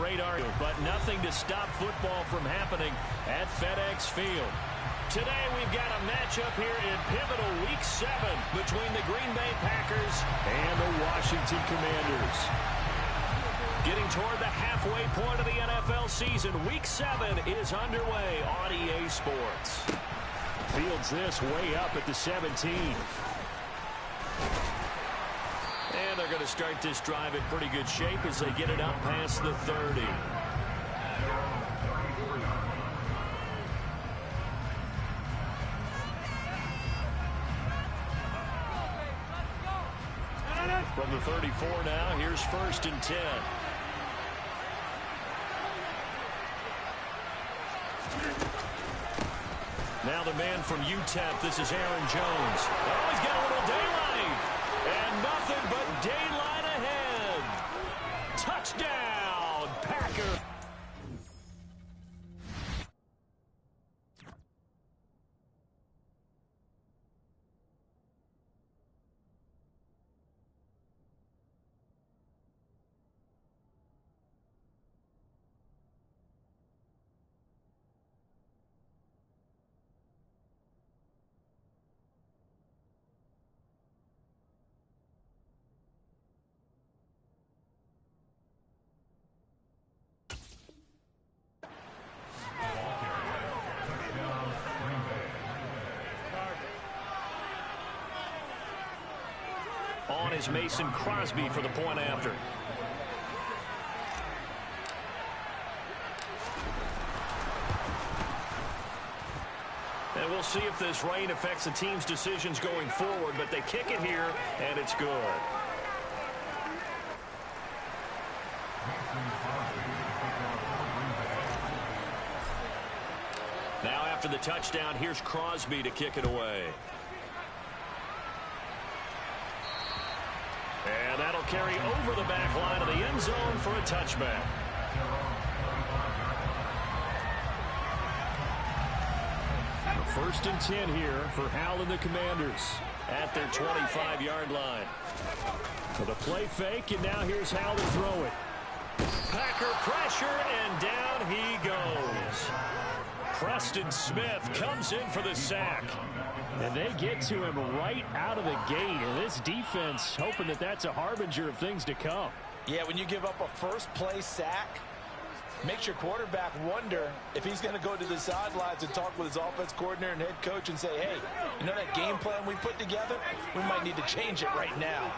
great argument, but nothing to stop football from happening at FedEx Field. Today we've got a matchup here in pivotal Week 7 between the Green Bay Packers and the Washington Commanders. Getting toward the halfway point of the NFL season, Week 7 is underway on EA Sports. Fields this way up at the 17. And they're going to start this drive in pretty good shape as they get it up past the 30. From the 34 now, here's 1st and 10. Now the man from UTEP, this is Aaron Jones. Oh, he's got a little daylight. And nothing but daylight ahead. Touchdown, Packers. On is Mason Crosby for the point after. And we'll see if this rain affects the team's decisions going forward, but they kick it here, and it's good. Now after the touchdown, here's Crosby to kick it away. And that'll carry over the back line of the end zone for a touchback. First and 10 here for Hal and the Commanders at their 25-yard line. So the play fake, and now here's Hal to throw it. Packer pressure, and down he goes. Preston Smith comes in for the sack. And they get to him right out of the gate. And this defense hoping that that's a harbinger of things to come. Yeah, when you give up a first-play sack, makes your quarterback wonder if he's going to go to the sidelines and talk with his offense coordinator and head coach and say, hey, you know that game plan we put together? We might need to change it right now.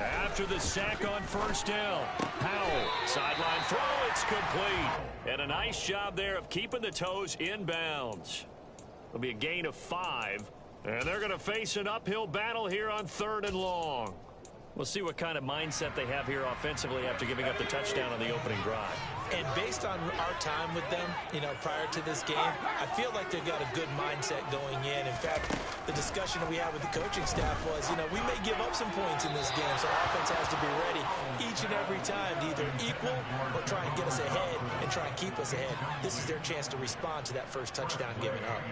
After the sack on first down, Powell, sideline throw, it's complete. And a nice job there of keeping the toes in bounds. It'll be a gain of 5, and they're going to face an uphill battle here on 3rd and long. We'll see what kind of mindset they have here offensively after giving up the touchdown on the opening drive. And based on our time with them, prior to this game, I feel like they've got a good mindset going in. In fact, the discussion that we had with the coaching staff was, we may give up some points in this game, so our offense has to be ready each and every time to either equal or try and get us ahead and try and keep us ahead. This is their chance to respond to that first touchdown given up.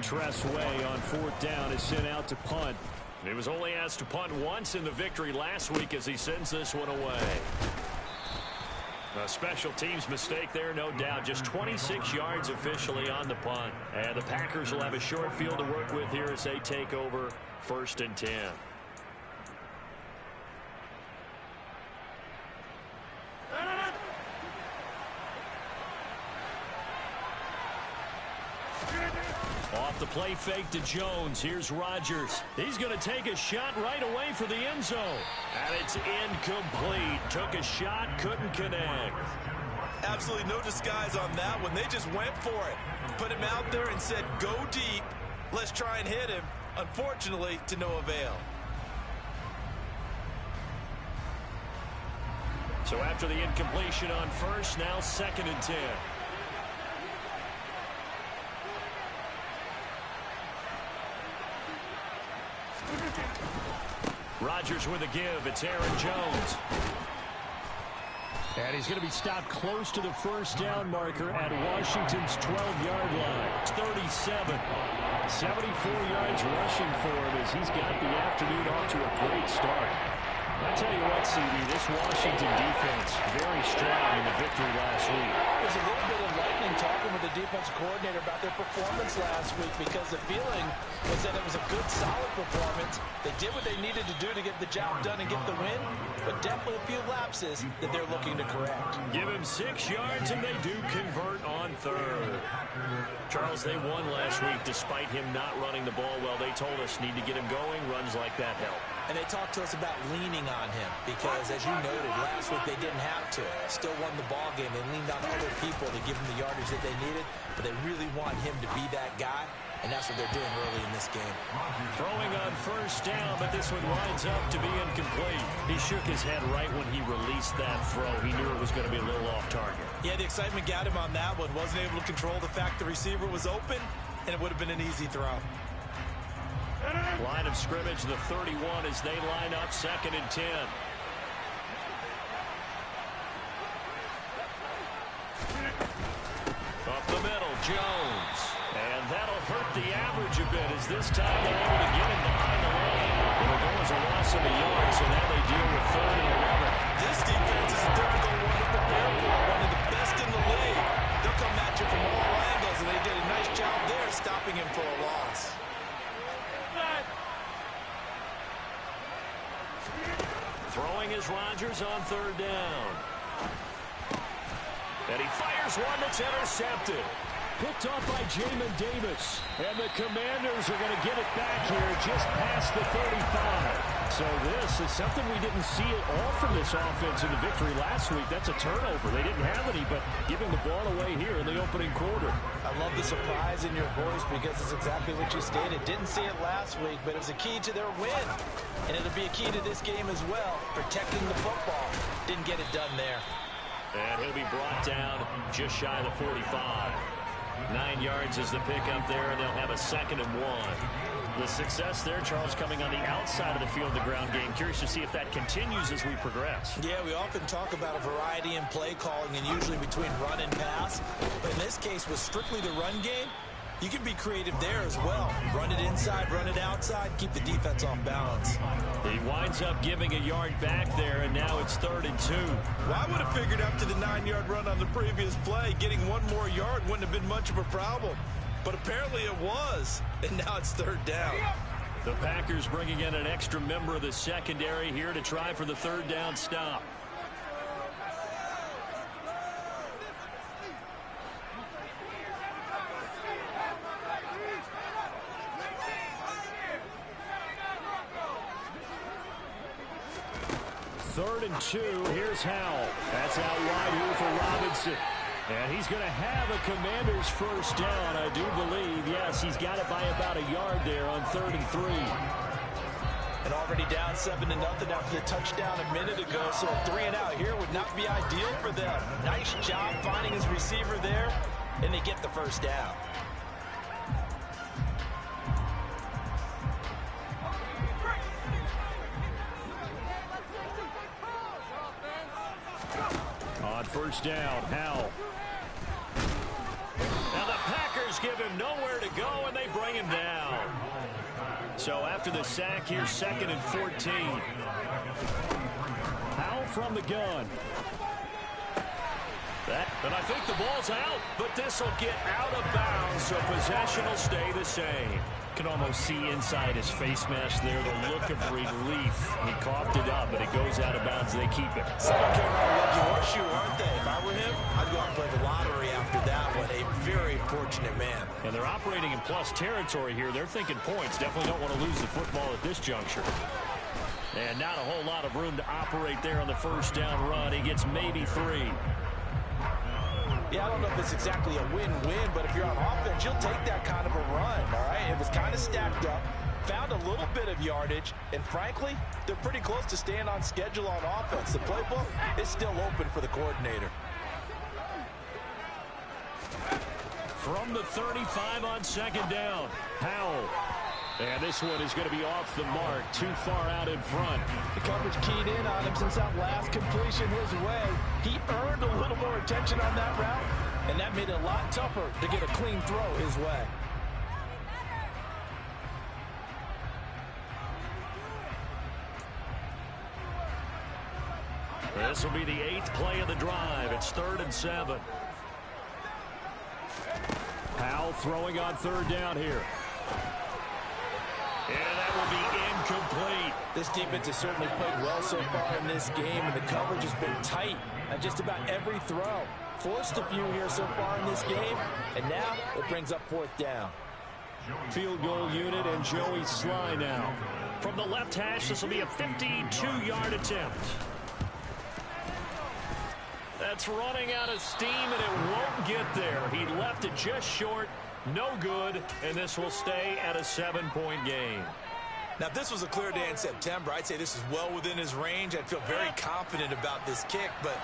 Tress Way on 4th down is sent out to punt. He was only asked to punt once in the victory last week as he sends this one away. A special teams mistake there, no doubt. Just 26 yards officially on the punt. And the Packers will have a short field to work with here as they take over 1st and 10. Off the play fake to Jones. Here's Rodgers. He's going to take a shot right away for the end zone. And it's incomplete. Took a shot, couldn't connect. Absolutely no disguise on that one. They just went for it. Put him out there and said, go deep. Let's try and hit him. Unfortunately, to no avail. So after the incompletion on first, now 2nd and 10. Rodgers with a give. It's Aaron Jones. And he's going to be stopped close to the first down marker at Washington's 12-yard line. It's 37. 74 yards rushing for him as he's got the afternoon off to a great start. I tell you what, CD, this Washington defense, very strong in the victory last week. It was a little bit enlightening talking with the defensive coordinator about their performance last week because the feeling was that it was a good, solid performance. They did what they needed to do to get the job done and get the win, but definitely a few lapses that they're looking to correct. Give him 6 yards, and they do convert on third. Charles, they won last week despite him not running the ball well. They told us need to get him going. Runs like that help. And they talked to us about leaning on him because, as you noted, last week they didn't have to. Still won the ball game. They leaned on other people to give them the yardage that they needed, but they really want him to be that guy, and that's what they're doing early in this game. Throwing on first down, but this one winds up to be incomplete. He shook his head right when he released that throw. He knew it was going to be a little off target. Yeah, the excitement got him on that one. Wasn't able to control the fact the receiver was open, and it would have been an easy throw. Line of scrimmage, the 31 as they line up 2nd and 10. Up the middle, Jones. And that'll hurt the average a bit as this time they're able to get him behind the line. It'll go as a loss of a yard, so now they deal with 3rd and 11. This defense is a difficult one to prepare for. One of the best in the league. They'll come at you from all angles, and they did a nice job there stopping him for a loss. Throwing is Rodgers on 3rd down. And he fires one that's intercepted. Picked off by Jamin Davis. And the Commanders are going to get it back here just past the 35. So this is something we didn't see at all from this offense in the victory last week. That's a turnover. They didn't have any, but giving the ball away here in the opening quarter. I love the surprise in your voice because it's exactly what you stated. Didn't see it last week, but it was a key to their win. And it'll be a key to this game as well, protecting the football. Didn't get it done there. And he'll be brought down just shy of the 45. 9 yards is the pickup there, and they'll have a 2nd and 1. The success there, Charles, coming on the outside of the field, the ground game. Curious to see if that continues as we progress. Yeah, we often talk about a variety in play calling and usually between run and pass. But in this case, with strictly the run game, you can be creative there as well. Run it inside, run it outside, keep the defense off balance. He winds up giving a yard back there, and now it's 3rd and 2. Well, I would have figured after the 9-yard run on the previous play, getting 1 more yard wouldn't have been much of a problem. But apparently it was, and now it's 3rd down. The Packers bringing in an extra member of the secondary here to try for the 3rd down stop. Third and 2. Here's Howell. That's out wide here for Robinson. And he's going to have a Commanders first down, I do believe. Yes, he's got it by about a yard there on 3rd and 3. And already down 7-0 after the touchdown a minute ago. So a 3 and out here would not be ideal for them. Nice job finding his receiver there, and they get the first down. On first down, Howell. Now the Packers give him nowhere to go, and they bring him down. So after the sack, here's 2nd and 14. Howell from the gun. And I think the ball's out, but this will get out of bounds, so possession will stay the same. Can almost see inside his face mask there the look of relief. He coughed it up, but it goes out of bounds. They keep it. Someone came around a lucky horseshoe, aren't they? If I were him, I'd go out and play the lottery after that one. A very fortunate man. And they're operating in plus territory here. They're thinking points. Definitely don't want to lose the football at this juncture. And not a whole lot of room to operate there on the first down run. He gets maybe 3. Yeah, I don't know if it's exactly a win-win, but if you're on offense, you'll take that kind of a run, all right? It was kind of stacked up, found a little bit of yardage, and frankly, they're pretty close to staying on schedule on offense. The playbook is still open for the coordinator. From the 35 on 2nd down, Howell. And this one is going to be off the mark, too far out in front. The coverage keyed in on him since that last completion his way. He earned a little more attention on that route, and that made it a lot tougher to get a clean throw his way. This will be the 8th play of the drive. It's 3rd and 7. Powell throwing on 3rd down here. And that will be incomplete. This defense has certainly played well so far in this game, and the coverage has been tight on just about every throw. Forced a few here so far in this game, and now it brings up 4th down. Field goal unit and Joey Sly now. From the left hash, this will be a 52-yard attempt. That's running out of steam, and it won't get there. He left it just short. No good, and this will stay at a 7-point game. Now, if this was a clear day in September, I'd say this is well within his range. I'd feel very confident about this kick, but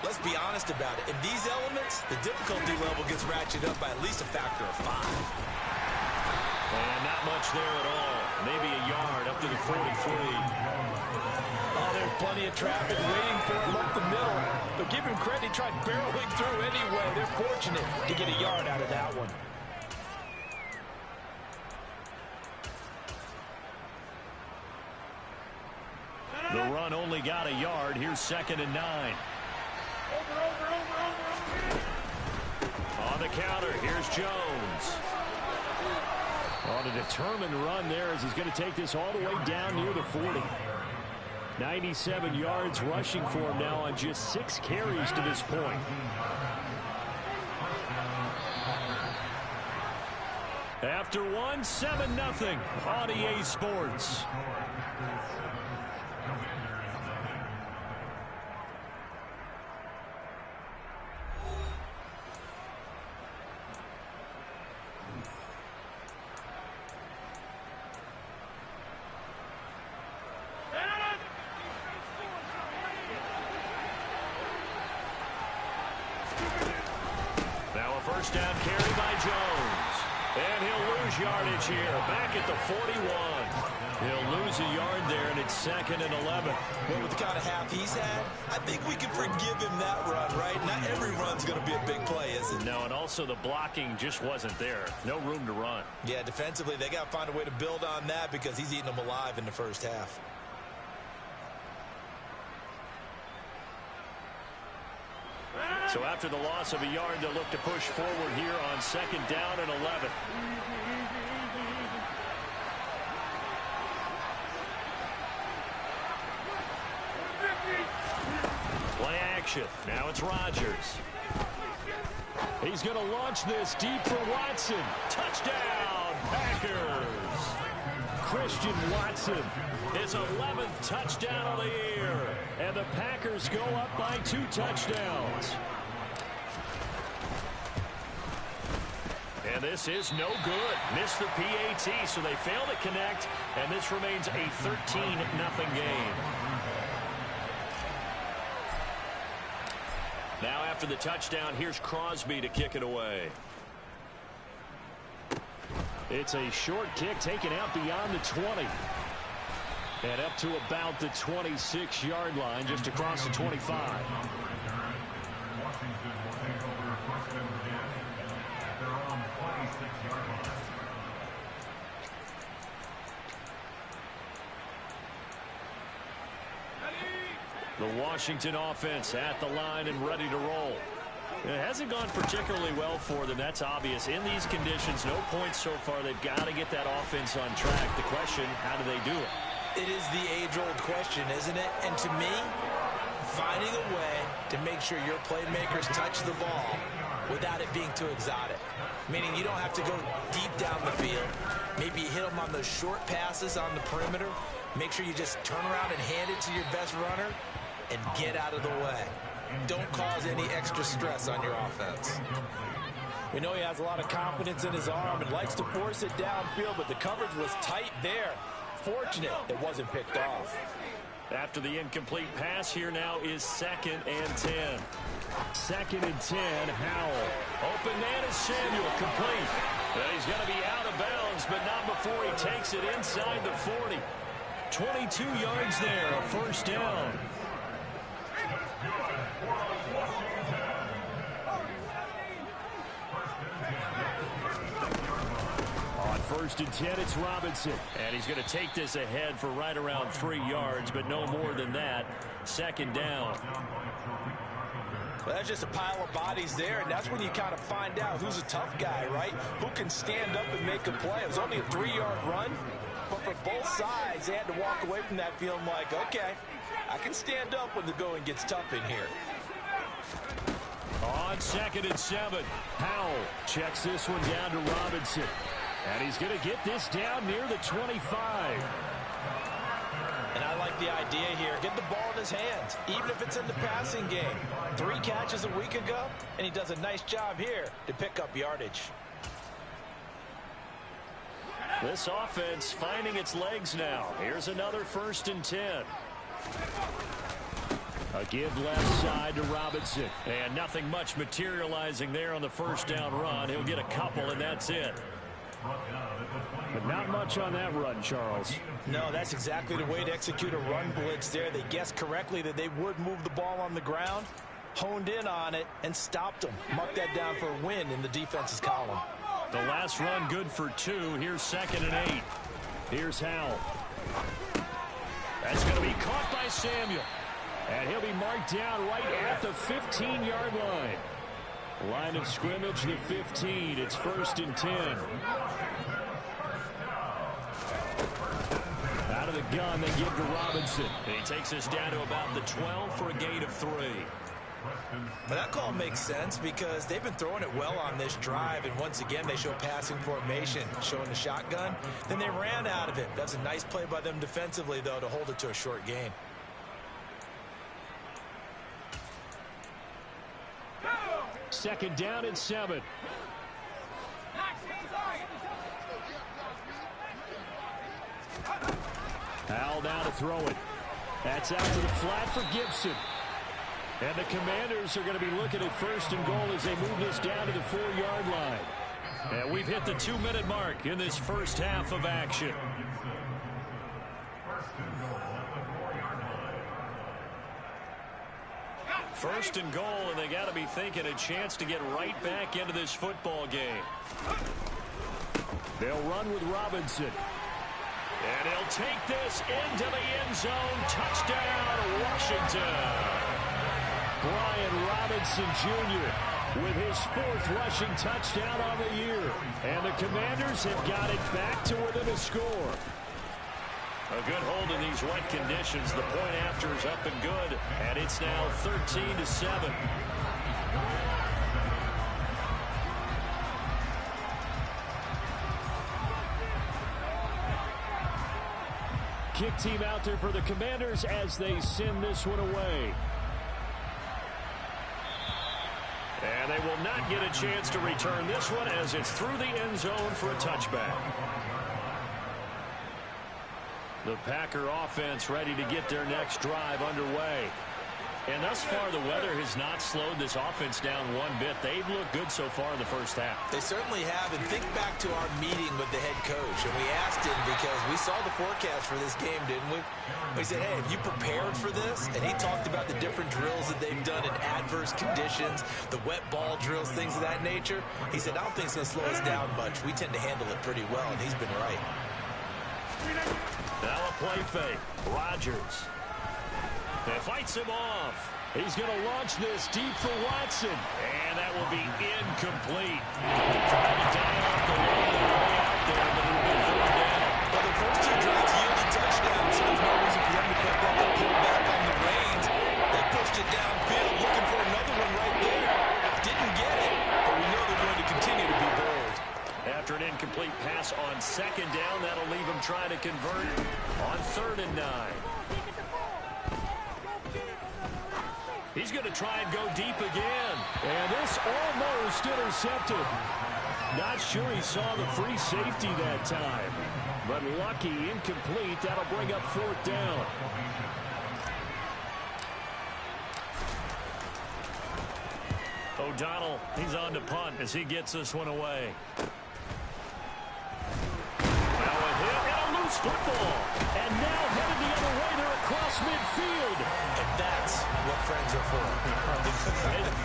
let's be honest about it. In these elements, the difficulty level gets ratcheted up by at least a factor of 5. And not much there at all. Maybe a yard up to the 43. Oh, there's plenty of traffic waiting for him up the middle. But give him credit, he tried barreling through anyway. They're fortunate to get a yard out of that one. The run only got a yard. Here's 2nd and 9. On the counter, here's Jones. On a determined run there as he's going to take this all the way down near the 40. 97 yards rushing for him now on just 6 carries to this point. After one, 7-0 on EA Sports. First down carry by Jones. And he'll lose yardage here. Back at the 41. He'll lose a yard there, and it's 2nd and 11. Well, with the kind of half he's had, I think we can forgive him that run, right? Not every run's going to be a big play, is it? No, and also the blocking just wasn't there. No room to run. Yeah, defensively, they got to find a way to build on that because he's eating them alive in the first half. So after the loss of a yard, they'll look to push forward here on 2nd down and 11. Play action. Now it's Rodgers. He's going to launch this deep for Watson. Touchdown, Packers. Christian Watson, his 11th touchdown of the year. And the Packers go up by 2 touchdowns. And this is no good. Missed the PAT, so they fail to connect. And this remains a 13-0 game. Now after the touchdown, here's Crosby to kick it away. It's a short kick taken out beyond the 20. And up to about the 26-yard line, just across the 25. The Washington offense at the line and ready to roll. It hasn't gone particularly well for them. That's obvious. In these conditions, no points so far. They've got to get that offense on track. The question, how do they do it? It is the age-old question, isn't it? And to me, finding a way to make sure your playmakers touch the ball without it being too exotic. Meaning you don't have to go deep down the field. Maybe you hit them on those short passes on the perimeter. Make sure you just turn around and hand it to your best runner and get out of the way. Don't cause any extra stress on your offense. We know he has a lot of confidence in his arm and likes to force it downfield, but the coverage was tight there. Fortunate it wasn't picked off. After the incomplete pass, here now is 2nd and 10. 2nd and 10, Howell. Open man is Samuel, complete. And he's going to be out of bounds, but not before he takes it inside the 40. 22 yards there, a first down. On First and 10, it's Robinson. And he's going to take this ahead for right around 3 yards, but no more than that. Second down. Well, that's just a pile of bodies there, and that's when you kind of find out who's a tough guy, right? Who can stand up and make a play. It was only a 3-yard run, but for both sides, they had to walk away from that feeling like, okay, I can stand up when the going gets tough in here. On 2nd and 7, Howell checks this one down to Robinson. And he's going to get this down near the 25. And I like the idea here. Get the ball in his hands, even if it's in the passing game. 3 catches a week ago, and he does a nice job here to pick up yardage. This offense finding its legs now. Here's another 1st and 10. A give left side to Robinson. And nothing much materializing there on the first down run. He'll get a couple, and that's it. But not much on that run, Charles. No, that's exactly the way to execute a run blitz there. They guessed correctly that they would move the ball on the ground, honed in on it, and stopped them. Mark that down for a win in the defense's column. The last run good for 2. Here's 2nd and 8. Here's Howell. That's going to be caught by Samuel. And he'll be marked down right at the 15-yard line. Line of scrimmage, the 15. It's 1st and 10. Out of the gun, they give to Robinson. And he takes us down to about the 12 for a gain of 3. But that call makes sense because they've been throwing it well on this drive, and once again they show passing formation, showing the shotgun. Then they ran out of it. That's a nice play by them defensively, though, to hold it to a short gain. Second down and 7. Howell now to throw it. That's out to the flat for Gibson. And the Commanders are going to be looking at 1st and goal as they move this down to the 4-yard line. And we've hit the 2-minute mark in this first half of action. First and goal, and they got to be thinking a chance to get right back into this football game. They'll run with Robinson. And he'll take this into the end zone. Touchdown, Washington. Brian Robinson Jr. with his 4th rushing touchdown on the year. And the Commanders have got it back to within a score. A good hold in these wet conditions. The point after is up and good. And it's now 13-7. Kick team out there for the Commanders as they send this one away. And they will not get a chance to return this one as it's through the end zone for a touchback. The Packer offense ready to get their next drive underway. And thus far, the weather has not slowed this offense down one bit. They've looked good so far in the first half. They certainly have. And think back to our meeting with the head coach. And we asked him because we saw the forecast for this game, didn't we? We said, hey, have you prepared for this? And he talked about the different drills that they've done in adverse conditions, the wet ball drills, things of that nature. He said, I don't think it's going to slow us down much. We tend to handle it pretty well, and he's been right. Now a play fake. Rodgers. That fights him off. He's going to launch this deep for Watson. And that will be incomplete. Trying to dial up the way out there, but it'll be third down. Well, the first 2 drives yielded touchdowns, so there's no reason for them to cut back and pull back on the reins. They pushed it downfield, looking for another one right there. Didn't get it, but we know they're going to continue to be bold. After an incomplete pass on 2nd down, that'll leave him trying to convert on 3rd and 9. He's going to try and go deep again. And this almost intercepted. Not sure he saw the free safety that time. But lucky, incomplete. That'll bring up 4th down. O'Donnell, he's on to punt as he gets this one away. Now a hit and a loose football. And now headed the other way. They're across midfield. And that's what friends are for.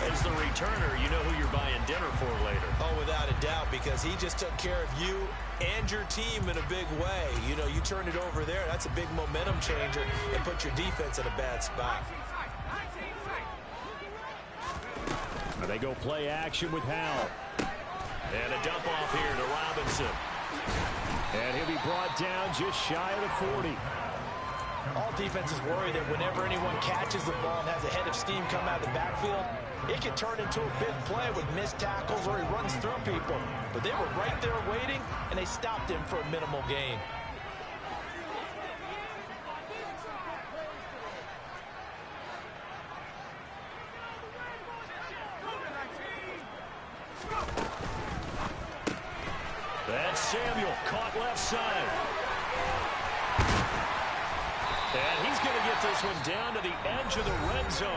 As the returner, you know who you're buying dinner for later. Oh, without a doubt, because he just took care of you and your team in a big way. You know, you turn it over there, that's a big momentum changer and put your defense in a bad spot. They go play action with Howell. And a dump off here to Robinson. And he'll be brought down just shy of the 40. All defenses worry that whenever anyone catches the ball and has a head of steam come out of the backfield, it can turn into a big play with missed tackles or he runs through people. But they were right there waiting, and they stopped him for a minimal gain. That's Samuel, caught left side. And he's going to get this one down to the edge of the red zone.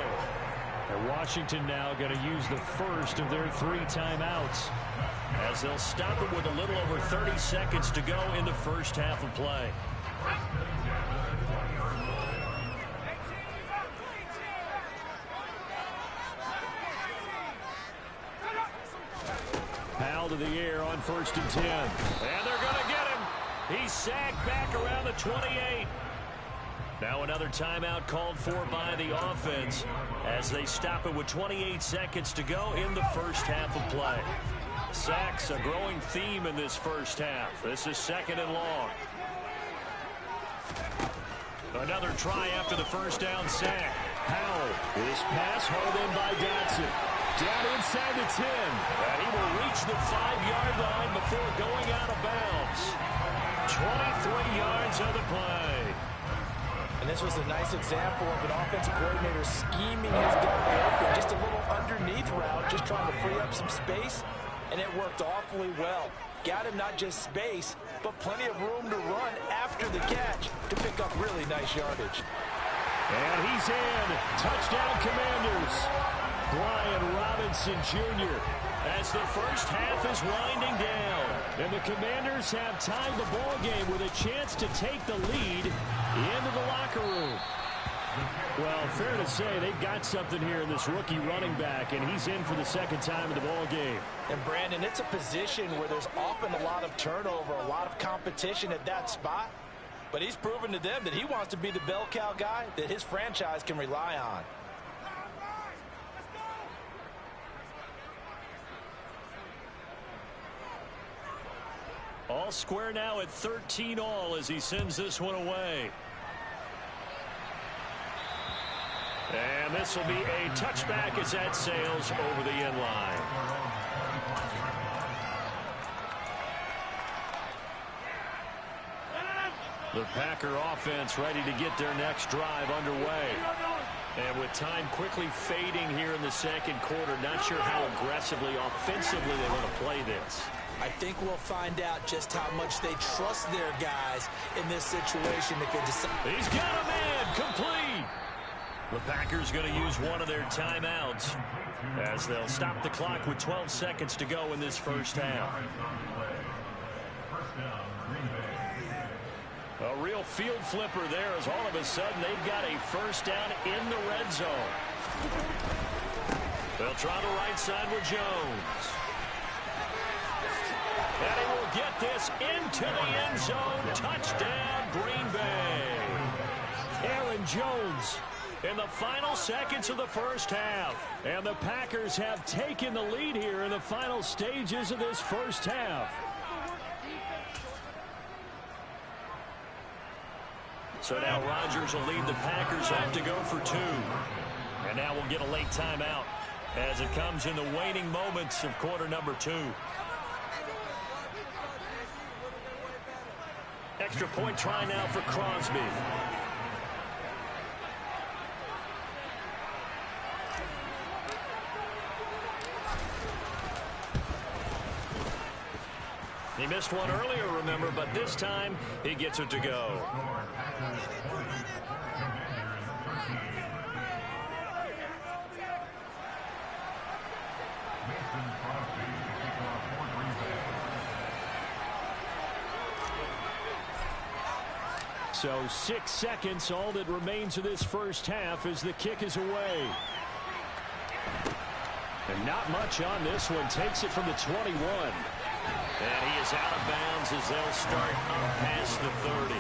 And Washington now going to use the first of their 3 timeouts, as they'll stop it with a little over 30 seconds to go in the first half of play. Powell to the air on 1st and 10. And they're going to get him. He's sacked back around the 28. Now another timeout called for by the offense as they stop it with 28 seconds to go in the first half of play. Sacks a growing theme in this first half. This is 2nd and long. Another try after the first down sack. Howell with his pass hauled in by Dotson. Down inside the 10. And he will reach the 5-yard line before going out of bounds. 23 yards of the play. And this was a nice example of an offensive coordinator scheming his guy open. Just a little underneath route, just trying to free up some space, and it worked awfully well. Got him not just space, but plenty of room to run after the catch to pick up really nice yardage. And he's in. Touchdown, Commanders. Brian Robinson Jr. as the first half is winding down. And the Commanders have tied the ball game with a chance to take the lead into the locker room. Well, fair to say they've got something here in this rookie running back, and he's in for the 2nd time in the ball game. And Brandon, it's a position where there's often a lot of turnover, a lot of competition at that spot. But he's proven to them that he wants to be the bell cow guy that his franchise can rely on. All square now at 13 all as he sends this one away. And this will be a touchback as that sails over the end line. The Packer offense ready to get their next drive underway. And with time quickly fading here in the 2nd quarter, not sure how aggressively, offensively they want to play this. I think we'll find out just how much they trust their guys in this situation if they decide. He's got a man, complete. The Packers going to use one of their timeouts as they'll stop the clock with 12 seconds to go in this first half. A real field flipper there as all of a sudden they've got a first down in the red zone. They'll try the right side with Jones. And he will get this into the end zone. Touchdown, Green Bay. Aaron Jones in the final seconds of the first half. And the Packers have taken the lead here in the final stages of this first half. So now Rodgers will lead the Packers up to go for 2. And now we'll get a late timeout as it comes in the waning moments of quarter number 2. Extra point try now for Crosby. He missed one earlier, remember, but this time he gets it to go. So 6 seconds, all that remains of this first half as the kick is away. And not much on this one. Takes it from the 21. And he is out of bounds as they'll start up past the 30.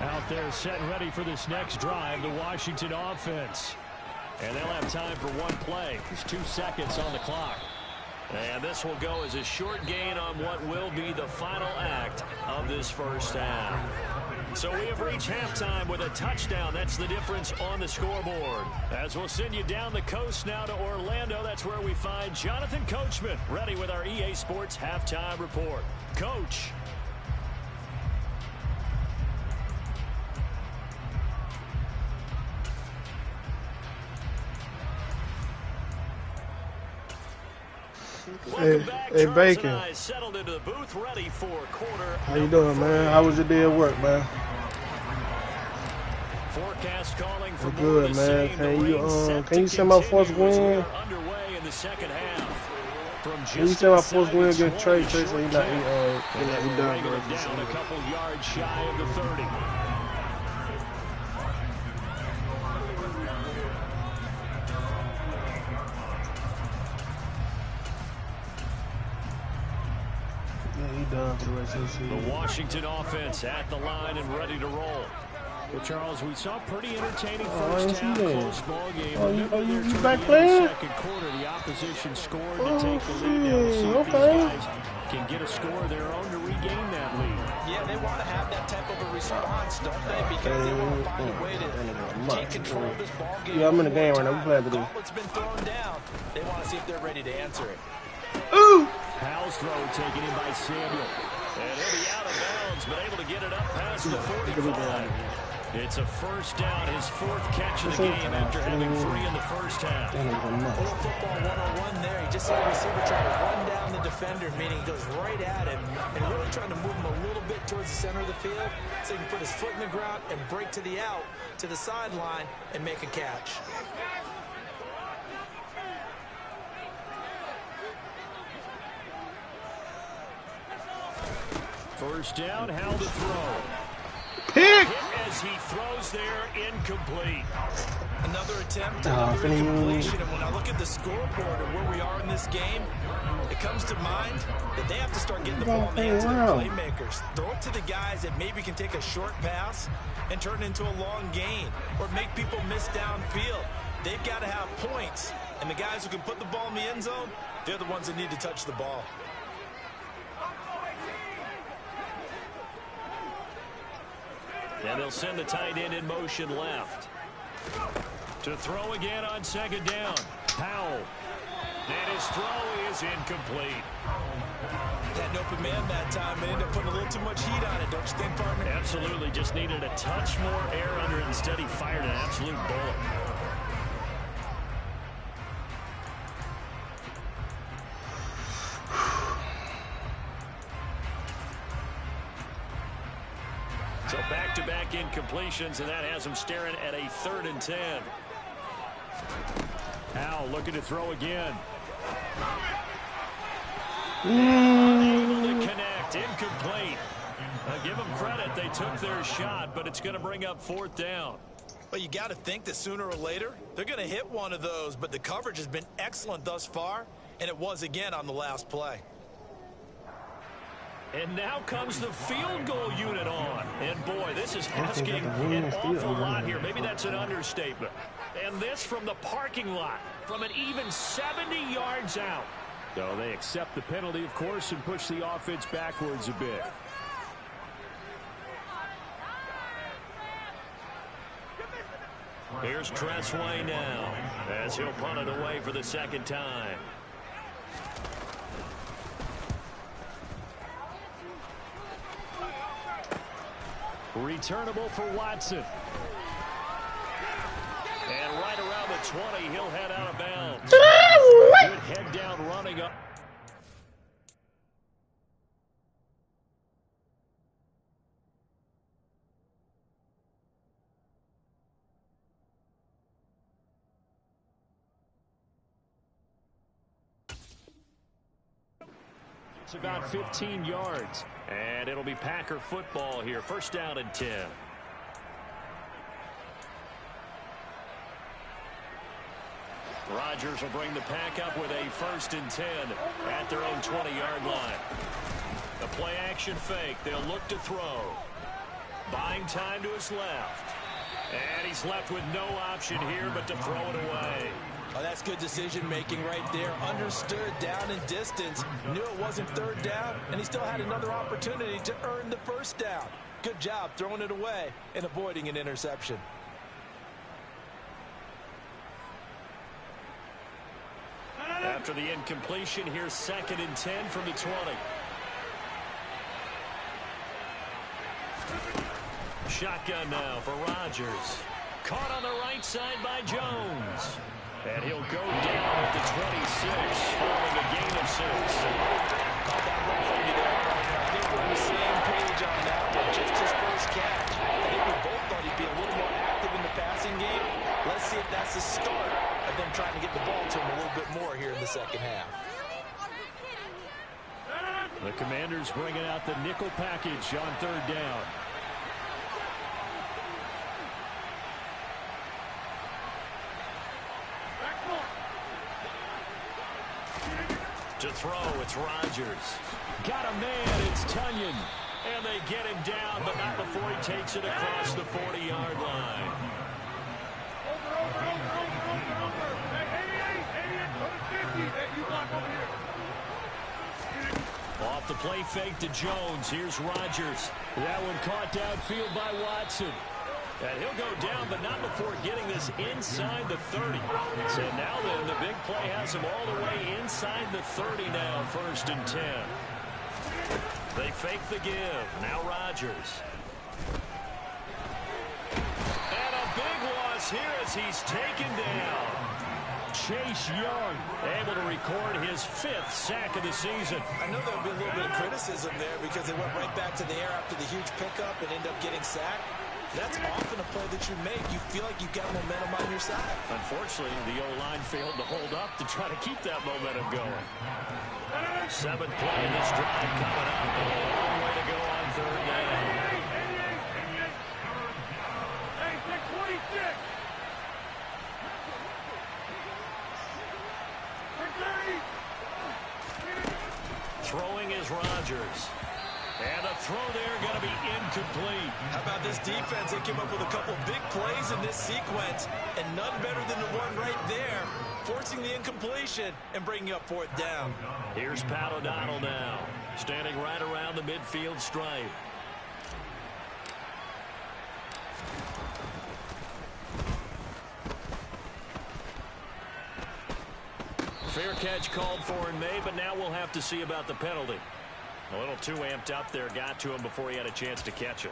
Out there set and ready for this next drive, the Washington offense. And they'll have time for one play. There's 2 seconds on the clock. And this will go as a short gain on what will be the final act of this first half. So we have reached halftime with a touchdown. That's the difference on the scoreboard. As we'll send you down the coast now to Orlando, that's where we find Jonathan Coachman ready with our EA Sports Halftime Report. Coach. Hey, Bacon. How you doing, man? How was your day at work, man? Forecast calling for good, man. Can you send my fourth win? Can you send my fourth win against Trey? Trey said he's not done. Down a couple yards shy of the 30. The Washington offense at the line and ready to roll. Well, Charles, we saw pretty entertaining first half close ball game. You back playing? Second quarter, the opposition scored to take the lead. Now we'll see if these guys can get a score of their own to regain that lead. Yeah, they want to have that type of a response, don't they? Because they want to find a way to take control of this ball game. Yeah, I'm in the game right now. We play today. Gauntlet's been thrown down. They want to see if they're ready to answer it. Ooh! Howell's throw taken in by Samuel. And he'll be out of bounds, but able to get it up past the 45. It's a first down, his 4th catch of the game after having 3 in the first half. Little football 101 there. He just saw the receiver trying to run down the defender, meaning he goes right at him and really trying to move him a little bit towards the center of the field so he can put his foot in the ground and break to the out, to the sideline, and make a catch. First down, Howell to throw. Pick! As he throws there, incomplete. Another attempt, another incompletion. And when I look at the scoreboard and where we are in this game, it comes to mind that they have to start getting the ball in the hands of their playmakers. Throw it to the guys that maybe can take a short pass and turn it into a long gain or make people miss downfield. They've got to have points. And the guys who can put the ball in the end zone, they're the ones that need to touch the ball. And they'll send the tight end in motion left. To throw again on second down. Howell. And his throw is incomplete. Had an open man that time and ended up putting a little too much heat on it, don't you think, partner? Absolutely. Just needed a touch more air under it. Instead, he fired an absolute bullet. So back-to-back incompletions, and that has him staring at a 3rd and 10. Howell looking to throw again. Unable to connect, incomplete. Give them credit, they took their shot, but it's going to bring up 4th down. Well, you got to think that sooner or later, they're going to hit one of those, but the coverage has been excellent thus far, and it was again on the last play. And now comes the field goal unit on. And, boy, this is asking an awful lot here. Maybe that's an understatement. And this from the parking lot, from an even 70 yards out. So they accept the penalty, of course, and push the offense backwards a bit. Here's Tressway now as he'll punt it away for the 2nd time. Returnable for Watson. And right around the 20, he'll head out of bounds. Good head down running up. It's about 15 yards. And it'll be Packer football here. First down and 10. Rodgers will bring the pack up with a 1st and 10 at their own 20-yard line. The play action fake. They'll look to throw. Buying time to his left. And he's left with no option here but to throw it away. Oh, that's good decision-making right there. Understood down and distance. Knew it wasn't 3rd down, and he still had another opportunity to earn the 1st down. Good job throwing it away and avoiding an interception. After the incompletion, here's 2nd and 10 from the 20. Shotgun now for Rodgers. Caught on the right side by Jones. And he'll go down at the 26, following a gain of 6. Caught that one from you there, partner. I think we're on the same page on that one. Just his first catch. I think we both thought he'd be a little more active in the passing game. Let's see if that's the start of them trying to get the ball to him a little bit more here in the second half. The Commanders bringing out the nickel package on 3rd down. To throw, it's Rodgers. Got a man, it's Tunyon. And they get him down, but not before he takes it across the 40-yard line. Off the play fake to Jones. Here's Rodgers. That one caught downfield by Watson. And he'll go down, but not before getting this inside the 30. So now then, the big play has him all the way inside the 30 now, 1st and 10. They fake the give. Now Rodgers. And a big loss here as he's taken down. Chase Young able to record his 5th sack of the season. I know there'll be a little bit of criticism there because they went right back to the air after the huge pickup and ended up getting sacked. That's often a play that you make. You feel like you've got momentum on your side. Unfortunately, the O-line failed to hold up to try to keep that momentum going. 7th play in this drive coming up. A long way to go on 3rd down. Throwing is Rodgers. And the throw there going to be incomplete. How about this defense? They came up with a couple big plays in this sequence, and none better than the one right there, forcing the incompletion and bringing up 4th down. Here's Pat O'Donnell now, standing right around the midfield stripe. Fair catch called for in May, but now we'll have to see about the penalty. A little too amped up there, got to him before he had a chance to catch it.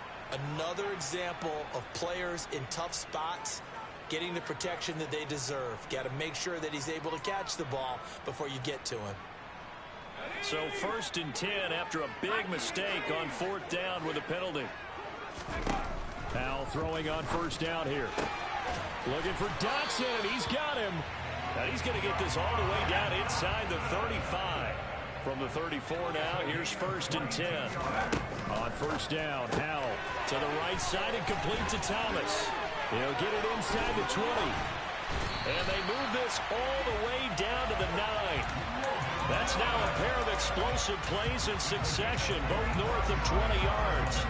Another example of players in tough spots getting the protection that they deserve. Got to make sure that he's able to catch the ball before you get to him. So 1st and 10 after a big mistake on 4th down with a penalty. Powell throwing on 1st down here. Looking for Dotson, and he's got him. And he's going to get this all the way down inside the 35. From the 34 now, here's 1st and 10. On 1st down, Howell to the right side and complete to Thomas. He'll get it inside the 20. And they move this all the way down to the 9. That's now a pair of explosive plays in succession, both north of 20 yards.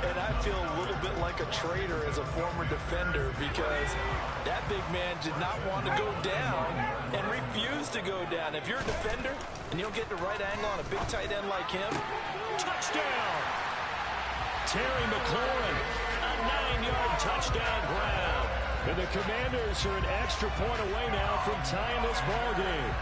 And I feel a little bit like a traitor as a former defender because that big man did not want to go down and refused to go down. If you're a defender and you don't get the right angle on a big tight end like him, touchdown! Terry McLaurin, a 9-yard touchdown grab. And the Commanders are an extra point away now from tying this ball game.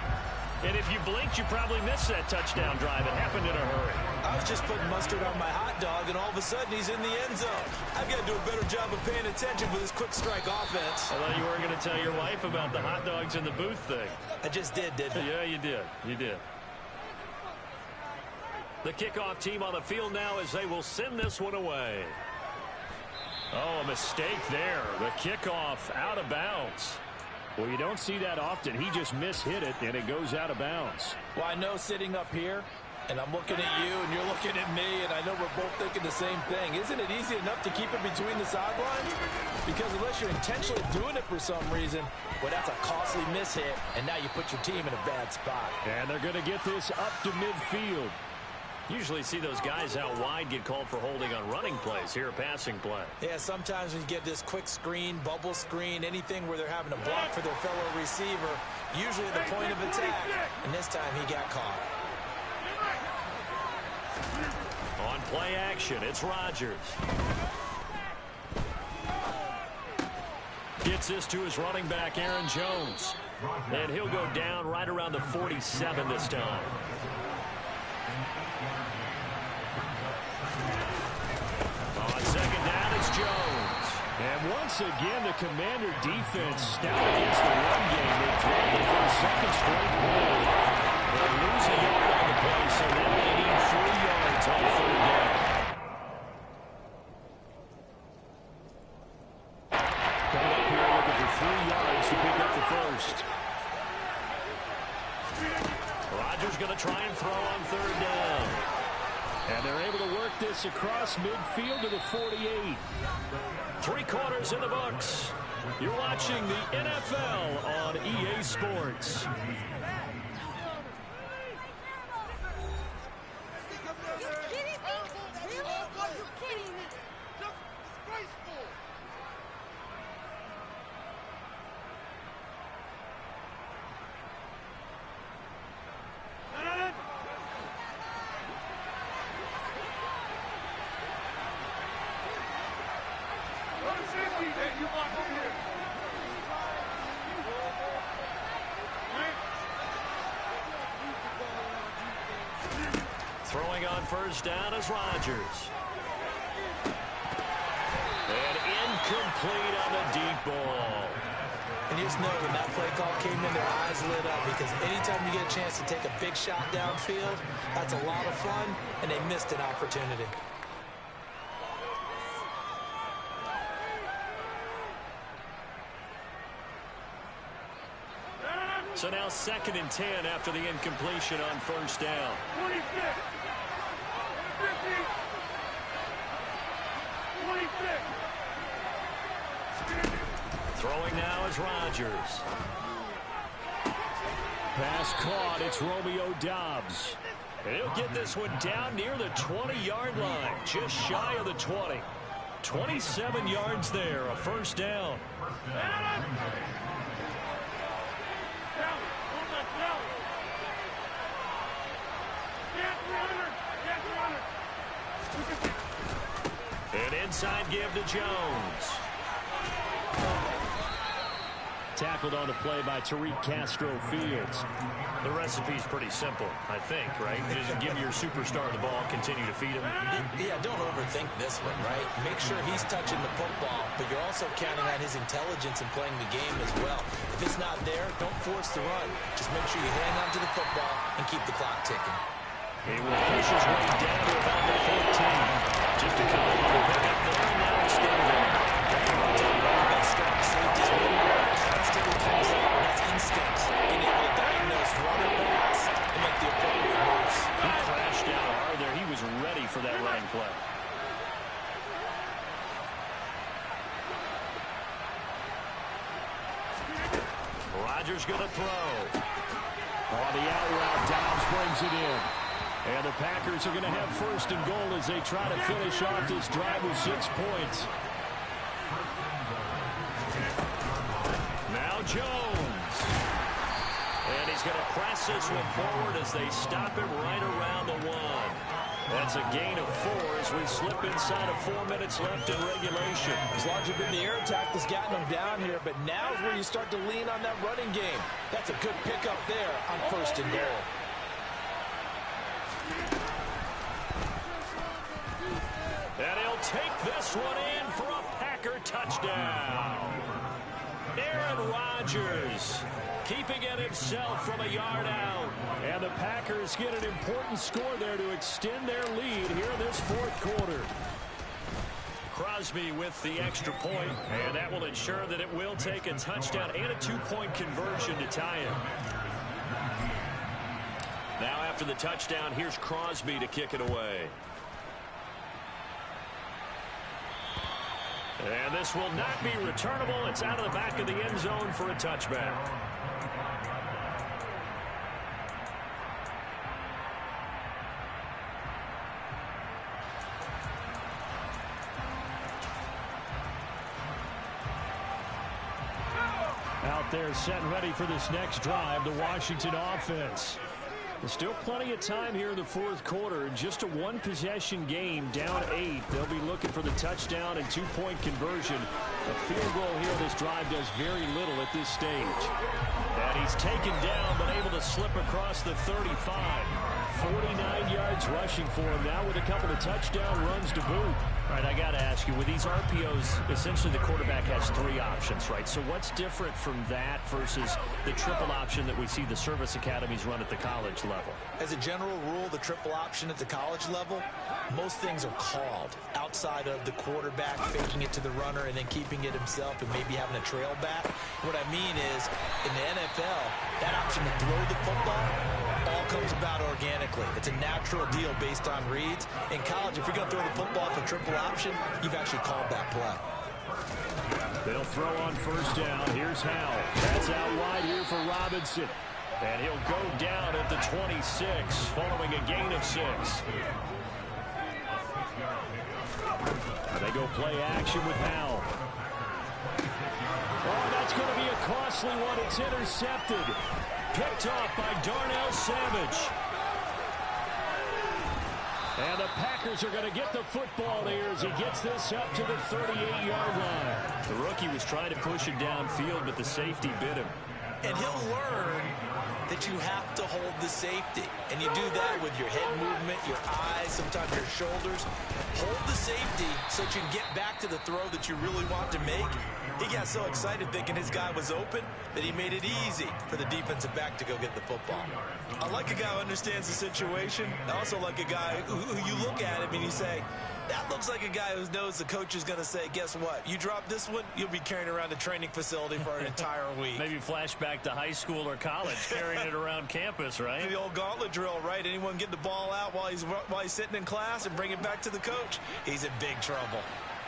And if you blinked, you probably missed that touchdown drive. It happened in a hurry. I was just putting mustard on my hot dog, and all of a sudden he's in the end zone. I've got to do a better job of paying attention for this quick strike offense. I thought you were going to tell your wife about the hot dogs in the booth thing. I just did, didn't I? Yeah, you did. You did. The kickoff team on the field now as they will send this one away. Oh, a mistake there. The kickoff out of bounds. Well, you don't see that often. He just mishit it, and it goes out of bounds. Well, I know sitting up here, And I'm looking at you, and you're looking at me, and I know we're both thinking the same thing. Isn't it easy enough to keep it between the sidelines? Because unless you're intentionally doing it for some reason, well, that's a costly mishit, and now you put your team in a bad spot. And they're going to get this up to midfield. Usually see those guys out wide get called for holding on running plays. Here, a passing play. Yeah, sometimes when you get this quick screen, bubble screen, anything where they're having to block for their fellow receiver, usually at the point of attack, and this time he got caught. On play action, it's Rodgers. Gets this to his running back, Aaron Jones. And he'll go down right around the 47 this time. On second down, it's Jones. And once again, the Commander defense stout against the run game. They dropped it for the second straight play. They're losing yard on the play, so now they need 3 yards on third down. Coming up here looking for 3 yards to pick up the first. Rodgers going to try and throw on third down. And they're able to work this across midfield to the 48. 3 quarters in the books. You're watching the NFL on EA Sports. Throwing on first down is Rodgers. And incomplete on the deep ball. And you just know when that play call came in, their eyes lit up, because anytime you get a chance to take a big shot downfield, that's a lot of fun, and they missed an opportunity. So now 2nd and 10 after the incompletion on first down. 26. 50. 26. Throwing now is Rodgers. Pass caught. It's Romeo Doubs. And he'll get this one down near the 20-yard line, just shy of the 20. 27 yards there, a first down. An inside give to Jones. Tackled on the play by Tariq Castro-Fields. The recipe's pretty simple, I think, right? Just give your superstar the ball, continue to feed him. Yeah, don't overthink this one, right? Make sure he's touching the football, but you're also counting on his intelligence in playing the game as well. If it's not there, don't force the run. Just make sure you hang on to the football and keep the clock ticking. He will push his way down to about the 14. Just a couple of the pickup there, and now it's still there. That strong safety's really constantly comes up. That's instincts. Being able to diagnose run or pass and make the appropriate moves. He crashed out hard there. He was ready for that running play. Rodgers going to throw. On the out route, Doubs brings it in. And the Packers are going to have first and goal as they try to finish off this drive with 6 points. Now Jones. And he's going to press this one forward as they stop him right around the 1. That's a gain of 4 as we slip inside of 4 minutes left in regulation. It's largely been the air attack that's gotten them down here, but now is where you start to lean on that running game. That's a good pickup there on first and goal. And he'll take this one in for a Packer touchdown. Aaron Rodgers keeping it himself from a yard out. And the Packers get an important score there to extend their lead here in this 4th quarter. Crosby with the extra point, and that will ensure that it will take a touchdown and a 2-point conversion to tie it. Now after the touchdown, here's Crosby to kick it away. And this will not be returnable. It's out of the back of the end zone for a touchback. Out there set and ready for this next drive, the Washington offense. There's still plenty of time here in the fourth quarter. Just a one-possession game, down 8. They'll be looking for the touchdown and two-point conversion. A field goal here. This drive does very little at this stage. And he's taken down, but able to slip across the 35. 49 yards rushing for him now with a couple of touchdown runs to boot. All right, I got to ask you, with these RPOs, essentially the quarterback has 3 options, right? So what's different from that versus the triple option that we see the service academies run at the college level? As a general rule, the triple option at the college level, most things are called outside of the quarterback faking it to the runner and then keeping it himself and maybe having a trail back. What I mean is, in the NFL, that option to throw the football all comes about organically. It's a natural deal based on reads. In college, if you're going to throw the football for triple option, you've actually called that play. They'll throw on first down. Here's Howell. That's out wide here for Robinson. And he'll go down at the 26 following a gain of 6. They go play action with Howell. Oh, that's going to be a costly one. It's intercepted. Picked off by Darnell Savage. And the Packers are going to get the football here as he gets this up to the 38-yard line. The rookie was trying to push it downfield, but the safety bit him. And he'll learn that you have to hold the safety. And you do that with your head movement, your eyes, sometimes your shoulders. Hold the safety so that you can get back to the throw that you really want to make. He got so excited thinking his guy was open that he made it easy for the defensive back to go get the football. I like a guy who understands the situation. I also like a guy who you look at him and you say, that looks like a guy who knows the coach is going to say, guess what? You drop this one, you'll be carrying around the training facility for an entire week. Maybe flashback to high school or college, carrying it around campus, right? The old gauntlet drill, right? Anyone get the ball out while he's sitting in class and bring it back to the coach? He's in big trouble.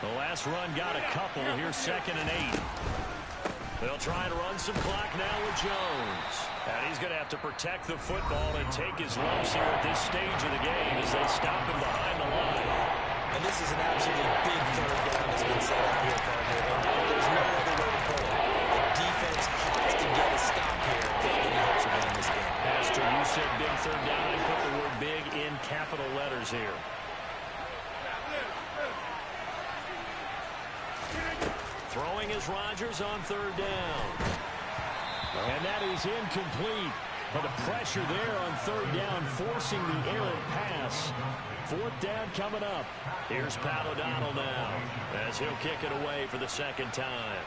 The last run got a couple. Here's 2nd and 8. They'll try and run some clock now with Jones. And he's going to have to protect the football and take his lumps here at this stage of the game as they stop him behind the line. And this is an absolutely big third down that's been set up here, partner. And there's no other way to put it. The defense has to get a stop here if they any hopes of winning this game. Pastor, you said big third down. I put the word big in capital letters here. Throwing is Rodgers on third down. And that is incomplete. But the pressure there on third down, forcing the errant pass. 4th down coming up. Here's Pat O'Donnell now as he'll kick it away for the 2nd time.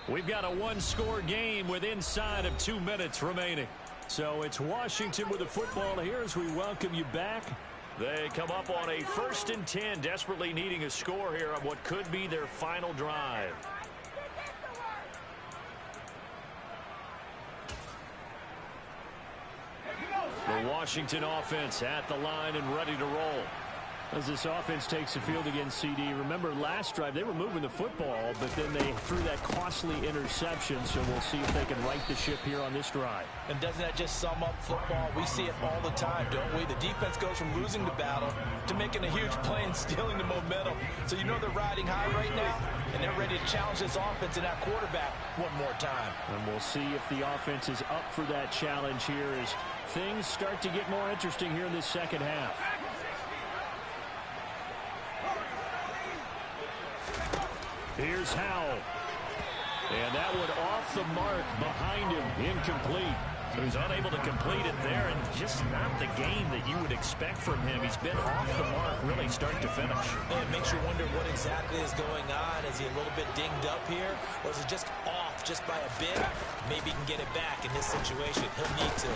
We've got a one-score game with inside of 2 minutes remaining. So it's Washington with the football here as we welcome you back. They come up on a 1st and 10, desperately needing a score here on what could be their final drive. The Washington offense at the line and ready to roll. As this offense takes the field against CD, remember last drive they were moving the football, but then they threw that costly interception, so we'll see if they can right the ship here on this drive. And doesn't that just sum up football? We see it all the time, don't we? The defense goes from losing the battle to making a huge play and stealing the momentum. So you know they're riding high right now, and they're ready to challenge this offense and that quarterback one more time. And we'll see if the offense is up for that challenge here as things start to get more interesting here in this 2nd half. Here's Howell. And that one off the mark behind him. Incomplete. So he's unable to complete it there, and just not the game that you would expect from him. He's been off the mark really start to finish. And it makes you wonder what exactly is going on. Is he a little bit dinged up here? Or is it just off just by a bit? Maybe he can get it back in this situation. He'll need to.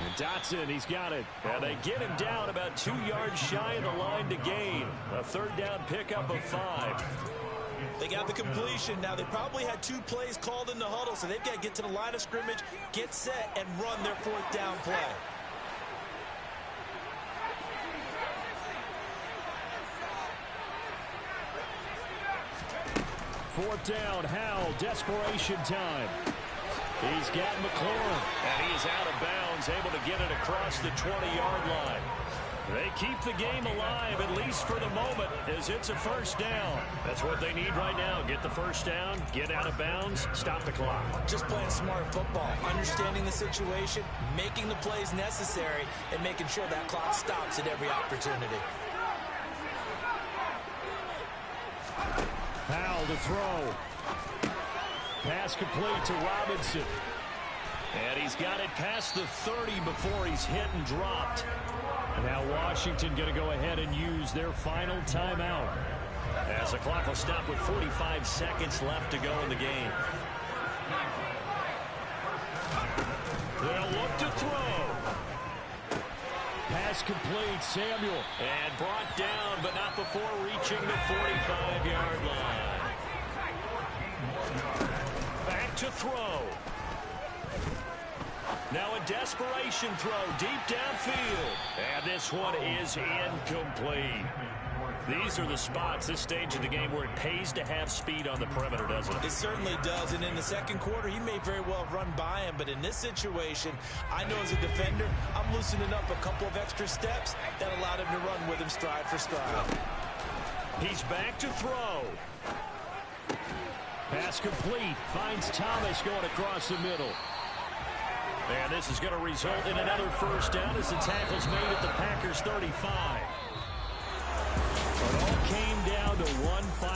And Dotson, he's got it. And they get him down about 2 yards shy of the line to gain. A third down pickup of 5. They got the completion. Now, they probably had 2 plays called in the huddle, so they've got to get to the line of scrimmage, get set, and run their 4th down play. Fourth down, Howell, desperation time. He's got McLaurin, and he is out of bounds, able to get it across the 20-yard line. They keep the game alive, at least for the moment, as it's a first down. That's what they need right now. Get the first down, get out of bounds, stop the clock. Just playing smart football, understanding the situation, making the plays necessary, and making sure that clock stops at every opportunity. Howell to throw. Pass complete to Robinson. And he's got it past the 30 before he's hit and dropped. And now Washington going to go ahead and use their final timeout, as the clock will stop with 45 seconds left to go in the game. They'll look to throw. Pass complete, Samuel. And brought down, but not before reaching the 45-yard line. Back to throw. Now a desperation throw deep downfield. And this one is incomplete. These are the spots, this stage of the game, where it pays to have speed on the perimeter, doesn't it? It certainly does. And in the second quarter, he may very well run by him. But in this situation, I know as a defender, I'm loosening up a couple of extra steps that allowed him to run with him stride for stride. He's back to throw. Pass complete. Finds Thomas going across the middle. And this is going to result in another first down as the tackle's made at the Packers' 35. It all came down to one final